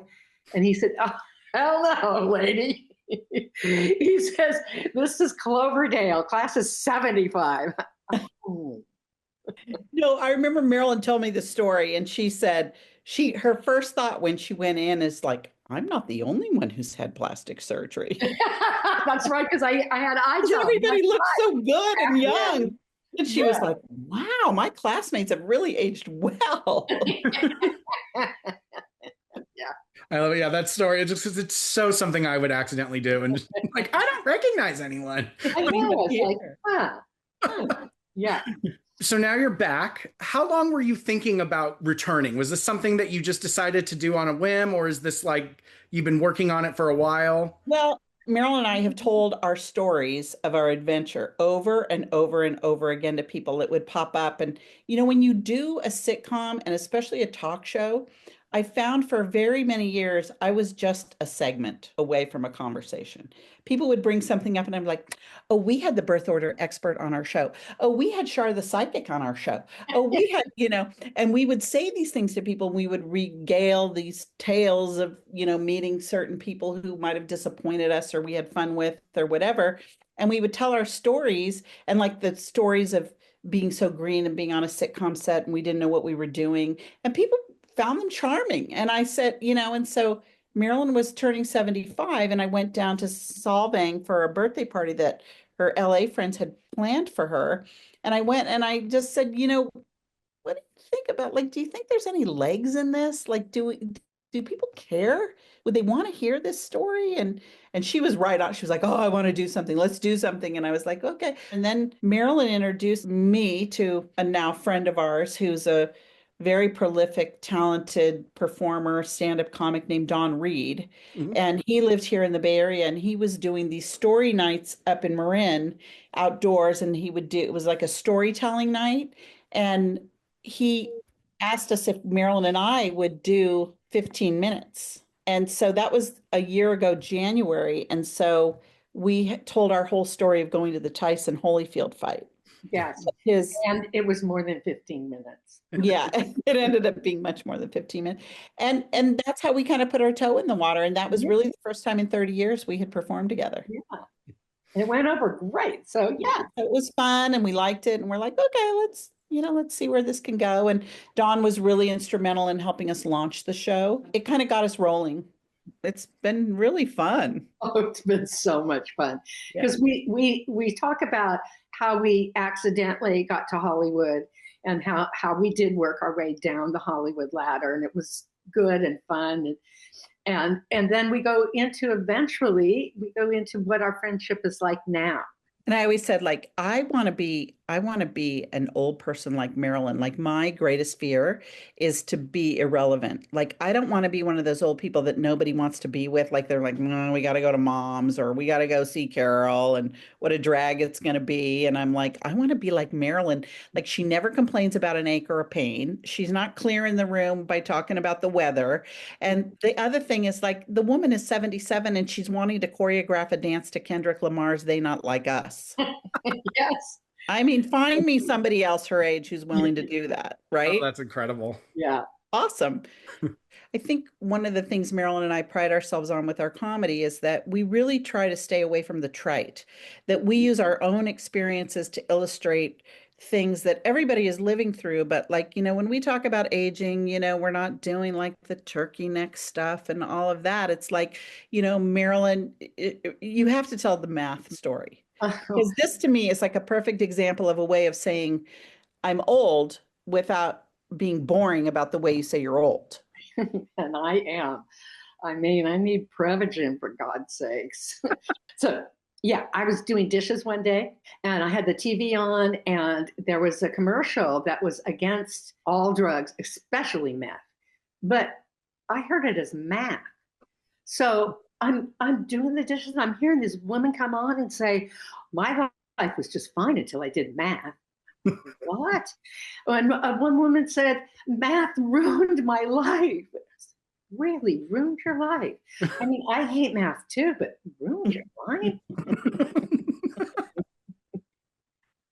And he said, "Oh, hell no, lady." He says, "This is Cloverdale, class of 75. No, I remember Marilyn told me the story, and she said her first thought when she went in is like, I'm not the only one who's had plastic surgery. That's right, because I had eye job. Everybody looked so good and young. And she was like, wow, my classmates have really aged well. I love it. Yeah, that story. It's so something I would accidentally do, and just, like, I don't recognize anyone. I know. It's like, yeah. So now you're back. How long were you thinking about returning? Was this something that you just decided to do on a whim, or is this like you've been working on it for a while? Well, Marilyn and I have told our stories of our adventure over and over and over again to people that would pop up. And, when you do a sitcom, and especially a talk show, I found for very many years, I was just a segment away from a conversation. People would bring something up and I'm like, oh, we had the birth order expert on our show. Oh, we had Shar the psychic on our show. Oh, we had, and we would say these things to people. We would regale these tales of, meeting certain people who might have disappointed us or we had fun with or whatever. And we would tell our stories, and like the stories of being so green and being on a sitcom set and we didn't know what we were doing. And people found them charming. And I said, and so Marilyn was turning 75, and I went down to Solvang for a birthday party that her LA friends had planned for her. And I went and I just said, what do you think about, like, do you think there's any legs in this? Like, do people care? Would they want to hear this story? And she was right on. She was like, oh, I want to do something. Let's do something. And I was like, okay. And then Marilyn introduced me to a now friend of ours who's a very prolific, talented performer, stand-up comic named Don Reed. Mm-hmm. And he lived here in the Bay Area, and he was doing these story nights up in Marin outdoors. And it was like a storytelling night. And he asked us if Marilyn and I would do 15 minutes. And so that was a year ago, January. And so we told our whole story of going to the Tyson Holyfield fight. Yes. And it was more than 15 minutes. Yeah, it ended up being much more than 15 minutes. And that's how we kind of put our toe in the water. And that was really the first time in 30 years we had performed together. Yeah. It went over great. So yeah, it was fun and we liked it. And we're like, okay, let's see where this can go. And Dawn was really instrumental in helping us launch the show. It kind of got us rolling. It's been really fun. Oh, it's been so much fun. Because we talk about how we accidentally got to Hollywood and how we did work our way down the Hollywood ladder. And it was good and fun. And then we go into what our friendship is like now. And I always said, like, I want to be an old person like Marilyn. Like, my greatest fear is to be irrelevant. Like, I don't want to be one of those old people that nobody wants to be with. Like, they're like, no, we got to go to Mom's, or we got to go see Caryl, and what a drag it's going to be. And I'm like, I want to be like Marilyn. Like, she never complains about an ache or a pain. She's not clearing the room by talking about the weather. And the other thing is, like, the woman is 77 and she's wanting to choreograph a dance to Kendrick Lamar's They Not Like Us. Yes. I mean, find me somebody else her age who's willing to do that, right? Oh, that's incredible. Yeah. Awesome. I think one of the things Marilyn and I pride ourselves on with our comedy is that we really try to stay away from the trite, that we use our own experiences to illustrate things that everybody is living through. But, like, when we talk about aging, we're not doing like the turkey neck stuff and all of that. It's like, Marilyn, you have to tell the math story. Because this to me is like a perfect example of a way of saying I'm old without being boring about the way you say you're old. And I am. I mean, I need Prevagen, for God's sakes. So, yeah, I was doing dishes one day and I had the TV on, and there was a commercial that was against all drugs, especially meth. But I heard it as math. So I'm doing the dishes and I'm hearing this woman come on and say, my life was just fine until I did math. What? And one woman said, math ruined my life. Really ruined your life? I mean, I hate math too, but ruined your life?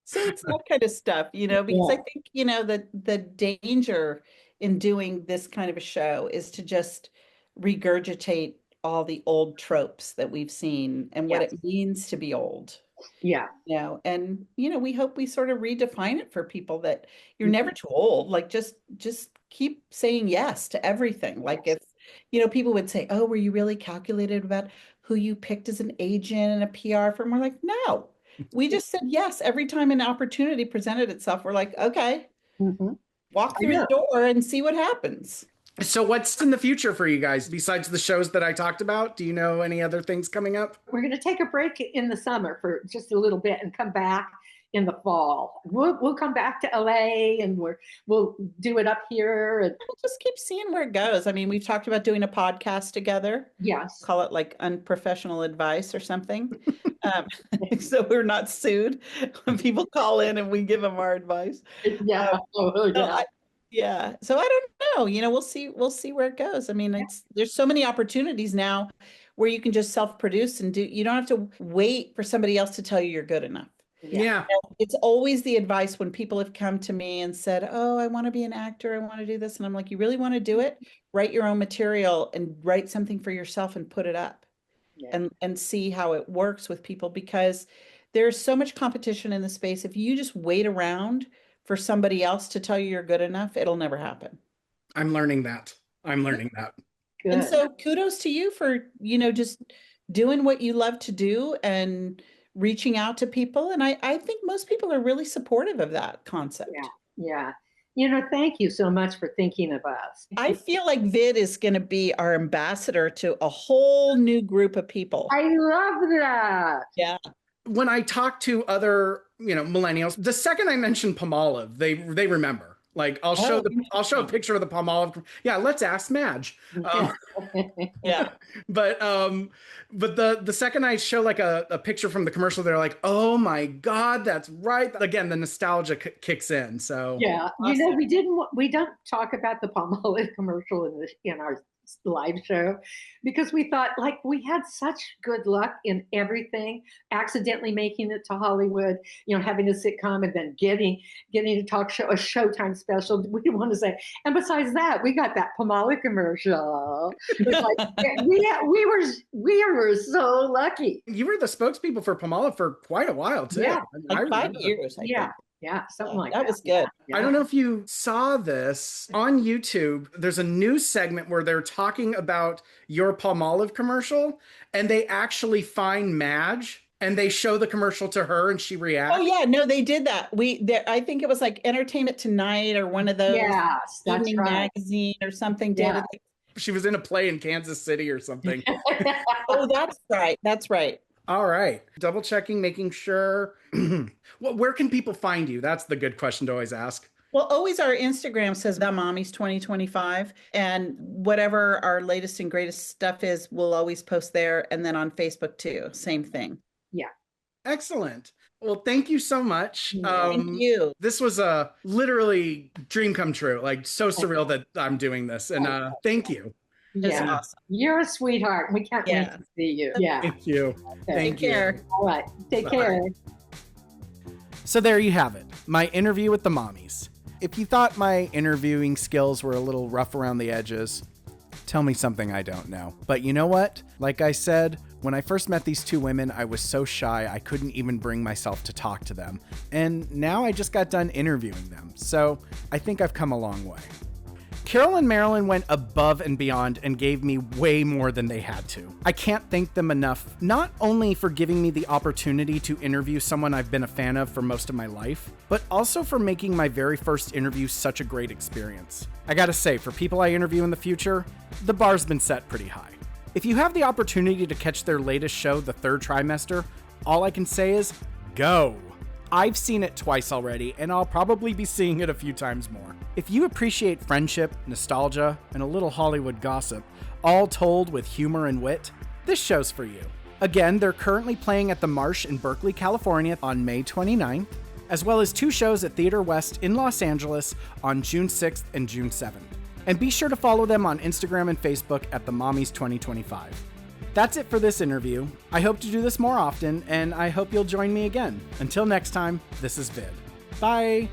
So it's that kind of stuff, because I think, the danger in doing this kind of a show is to just regurgitate all the old tropes that we've seen and what it means to be old. Yeah. And we hope we sort of redefine it for people, that you're never too old. Like, just keep saying yes to everything. Like, if people would say, oh, were you really calculated about who you picked as an agent and a PR firm? We're like, no, we just said yes every time an opportunity presented itself. We're like, okay, walk through the door and see what happens. So what's in the future for you guys besides the shows that I talked about? Do you know any other things coming up? We're going to take a break in the summer for just a little bit and come back in the fall. We'll come back to LA and we'll do it up here. And we'll just keep seeing where it goes. I mean, we've talked about doing a podcast together. Yes. Call it like unprofessional advice or something. So we're not sued when people call in and we give them our advice. Yeah. Yeah. So I don't know, we'll see where it goes. I mean, there's so many opportunities now where you can just self-produce and you don't have to wait for somebody else to tell you you're good enough. Yeah. It's always the advice when people have come to me and said, oh, I want to be an actor. I want to do this. And I'm like, you really want to do it? Write your own material and write something for yourself and put it up and see how it works with people, because there's so much competition in the space. If you just wait around for somebody else to tell you you're good enough, it'll never happen. I'm learning that. Good. And so kudos to you for, just doing what you love to do and reaching out to people. And I think most people are really supportive of that concept. Yeah. Thank you so much for thinking of us. I feel like Vid is going to be our ambassador to a whole new group of people. I love that. Yeah. When I talk to other, millennials, the second I mention Palmolive, they remember. Like, I'll show a picture of the Palmolive. Yeah, let's ask Madge. Yeah. But the second I show like a picture from the commercial, they're like, oh my God, that's right. Again, the nostalgia kicks in. So yeah, awesome. we don't talk about the Palmolive commercial in our live show, because we thought, like, we had such good luck in everything, accidentally making it to Hollywood, having a sitcom and then getting a talk show, a Showtime special. We didn't want to say, and besides that, we got that Palmolive commercial. Like, we were so lucky. You were the spokespeople for Palmolive for quite a while too. Yeah, like 5 years. I think. Yeah, something like that. That was good. Yeah. I don't know if you saw this on YouTube. There's a news segment where they're talking about your Palmolive commercial, and they actually find Madge And they show the commercial to her and she reacts. Oh yeah, no, they did that. I think it was like Entertainment Tonight or one of those Yes, that's evening right. magazine or something did Yeah. it. She was in a play in Kansas City or something. Oh, that's right. That's right. All right. Double checking, making sure. Well, where can people find you? That's the good question to always ask. Well, always our Instagram says The Mommies 2025, and whatever our latest and greatest stuff is, we'll always post there. And then on Facebook too, same thing. Yeah. Excellent. Well, thank you so much. Thank you. This was a literally dream come true. Like so surreal that I'm doing this. And thank you. It's Yeah. awesome. You're a sweetheart. We can't wait to see you. Yeah. Thank you. Okay. Thank Take you. care. All right. Take Bye. care. So there you have it. My interview with the Mommies. If you thought my interviewing skills were a little rough around the edges, tell me something I don't know. But you know what? Like I said, when I first met these two women, I was so shy I couldn't even bring myself to talk to them. And now I just got done interviewing them. So I think I've come a long way. Caryl and Marilyn went above and beyond and gave me way more than they had to. I can't thank them enough, not only for giving me the opportunity to interview someone I've been a fan of for most of my life, but also for making my very first interview such a great experience. I gotta say, for people I interview in the future, the bar's been set pretty high. If you have the opportunity to catch their latest show, The Third Trimester, all I can say is, go! I've seen it twice already, and I'll probably be seeing it a few times more. If you appreciate friendship, nostalgia, and a little Hollywood gossip, all told with humor and wit, this show's for you. Again, they're currently playing at the Marsh in Berkeley, California on May 29th, as well as 2 shows at Theater West in Los Angeles on June 6th and June 7th. And be sure to follow them on Instagram and Facebook at The Mommies 2025. That's it for this interview. I hope to do this more often, and I hope you'll join me again. Until next time, this is Vid. Bye!